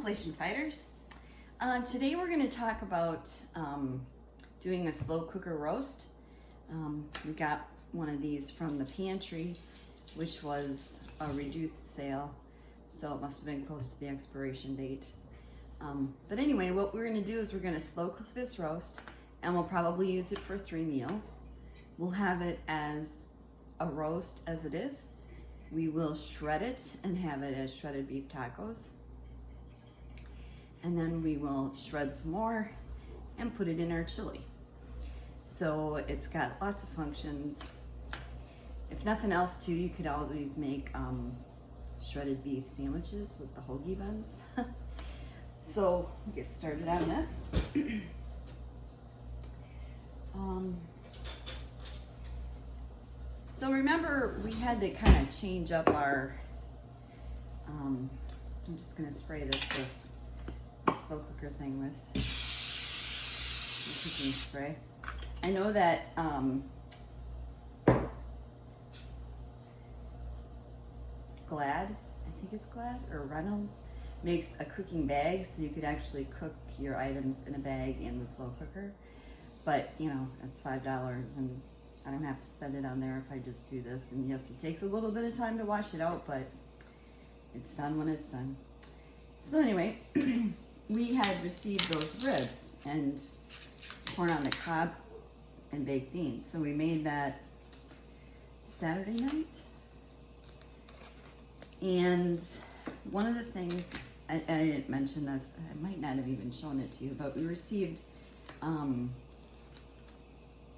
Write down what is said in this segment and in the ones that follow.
Inflation Fighters. Today we're going to talk about doing a slow cooker roast. We got one of these from the pantry, which was a reduced sale, so it must have been close to the expiration date. But anyway, what we're going to do is we're going to slow cook this roast, and we'll probably use it for 3 meals. We'll have it as a roast as it is. We will shred it and have it as shredded beef tacos. And then we will shred some more and put it in our chili. So it's got lots of functions. If nothing else too, you could always make shredded beef sandwiches with the hoagie buns. So we'll get started on this. So remember, we had to kind of change up our, I'm just gonna spray this with the slow cooker thing with the cooking spray. I know that Glad, I think it's Glad or Reynolds, makes a cooking bag so you could actually cook your items in a bag in the slow cooker. But you know, it's $5 and I don't have to spend it on there if I just do this. And yes, it takes a little bit of time to wash it out, but it's done when it's done. So anyway, we had received those ribs and corn on the cob and baked beans. So we made that Saturday night. And one of the things, I didn't mention this, I might not have even shown it to you, but we received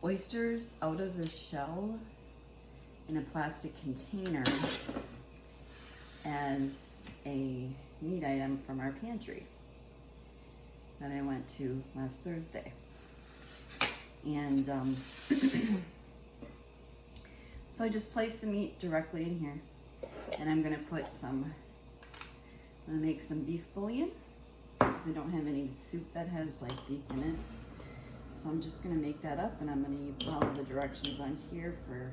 oysters out of the shell in a plastic container as a meat item from our pantry that I went to last Thursday. And so I just placed the meat directly in here, and I'm gonna put I'm gonna make some beef bouillon because I don't have any soup that has like beef in it. So I'm just gonna make that up, and I'm gonna follow the directions on here for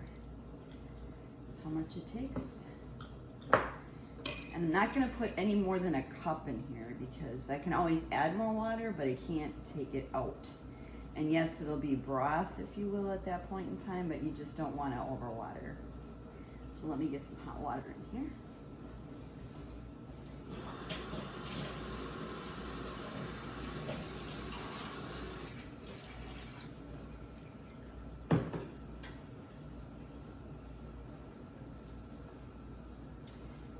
how much it takes. And I'm not gonna put any more than a cup in here because I can always add more water, but I can't take it out. And yes, it'll be broth, if you will, at that point in time, but you just don't wanna overwater. So let me get some hot water in here.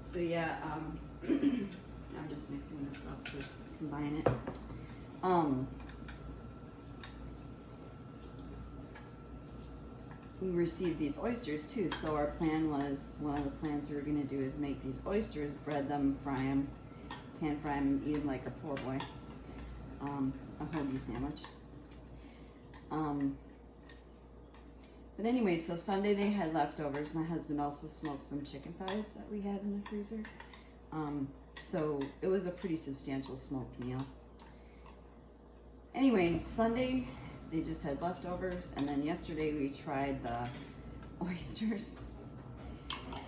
So yeah, I'm just mixing this up to combine it. We received these oysters too, so our plan was, one of the plans we were gonna do is make these oysters, bread them, fry them, pan fry them, and eat them like a poor boy, a hoagie sandwich. But anyway, so Sunday they had leftovers. My husband also smoked some chicken thighs that we had in the freezer. So it was a pretty substantial smoked meal. Anyway, Sunday they just had leftovers, and then yesterday we tried the oysters.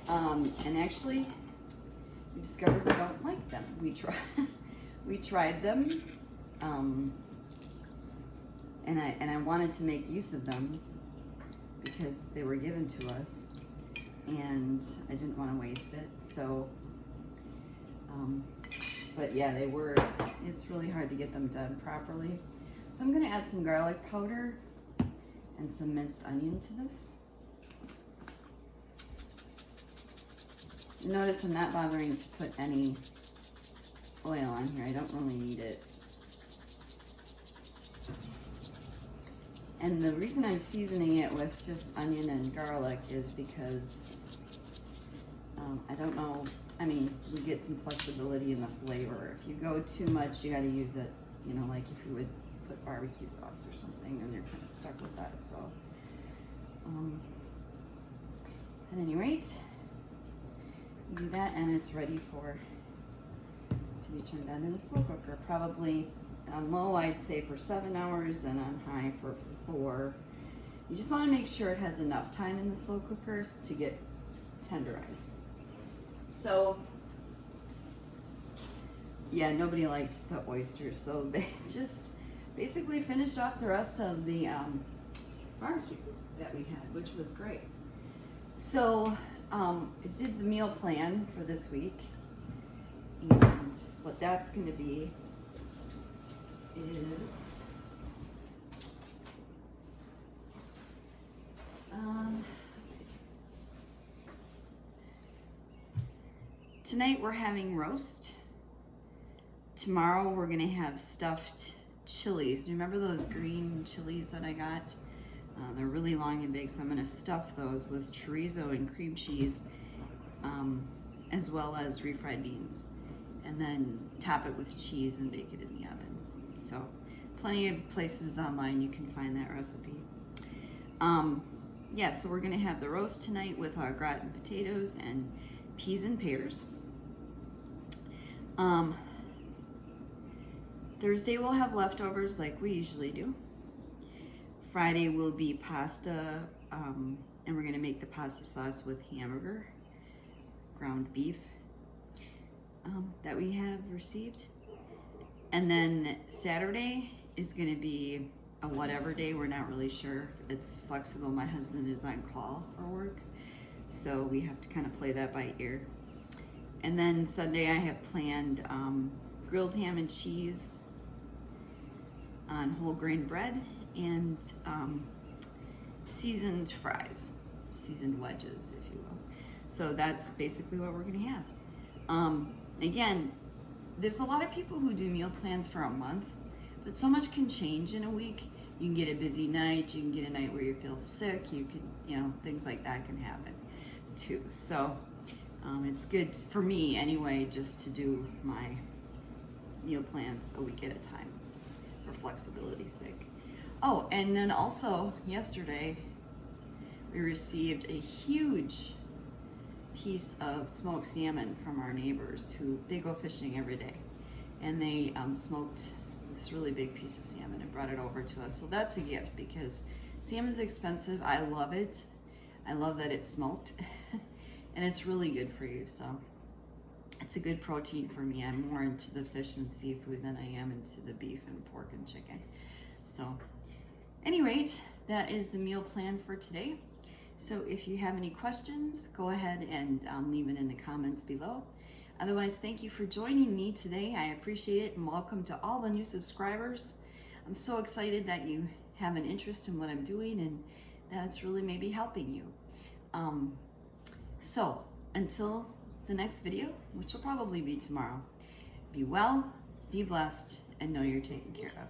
And actually, we discovered we don't like them. We tried them, and I wanted to make use of them because they were given to us and I didn't want to waste it. So but yeah, it's really hard to get them done properly. So I'm going to add some garlic powder and some minced onion to this. Notice I'm not bothering to put any oil on here. I don't really need it. And the reason I'm seasoning it with just onion and garlic is because, I don't know, I mean, you get some flexibility in the flavor. If you go too much, you gotta use it, you know, like if you would put barbecue sauce or something, then you're kind of stuck with that, so. At any rate, you do that and it's ready to be turned on in the slow cooker. Probably on low, I'd say for 7 hours, and on high for 4. You just want to make sure it has enough time in the slow cookers to get tenderized. So yeah, nobody liked the oysters, so they just basically finished off the rest of the barbecue that we had, which was great. So I did the meal plan for this week, and what that's going to be is let's see. Tonight we're having roast. Tomorrow we're gonna have stuffed chilies. Remember those green chilies that I got? They're really long and big, so I'm gonna stuff those with chorizo and cream cheese, as well as refried beans, and then top it with cheese and bake it in the oven. So plenty of places online you can find that recipe. Yeah, so we're gonna have the roast tonight with our gratin potatoes and peas and pears. Thursday we'll have leftovers like we usually do. Friday will be pasta, and we're gonna make the pasta sauce with hamburger, ground beef, that we have received. And then Saturday is gonna be a whatever day, we're not really sure. It's flexible, my husband is on call for work, so we have to kind of play that by ear. And then Sunday I have planned grilled ham and cheese on whole grain bread, and seasoned fries, seasoned wedges, if you will. So that's basically what we're gonna have. Again, there's a lot of people who do meal plans for a month, but so much can change in a week. You can get a busy night, you can get a night where you feel sick, you can, you know, things like that can happen too. So it's good for me anyway, just to do my meal plans a week at a time for flexibility's sake. Oh, and then also yesterday we received a huge piece of smoked salmon from our neighbors who, they go fishing every day, and they smoked this really big piece of salmon and brought it over to us. So that's a gift, because salmon's expensive. I love it. I love that it's smoked and it's really good for you. So it's a good protein for me. I'm more into the fish and seafood than I am into the beef and pork and chicken. So any rate, that is the meal plan for today. So if you have any questions, go ahead and leave it in the comments below. Otherwise, thank you for joining me today. I appreciate it, and welcome to all the new subscribers. I'm so excited that you have an interest in what I'm doing and that it's really maybe helping you. So until the next video, which will probably be tomorrow, be well, be blessed, and know you're taken care of.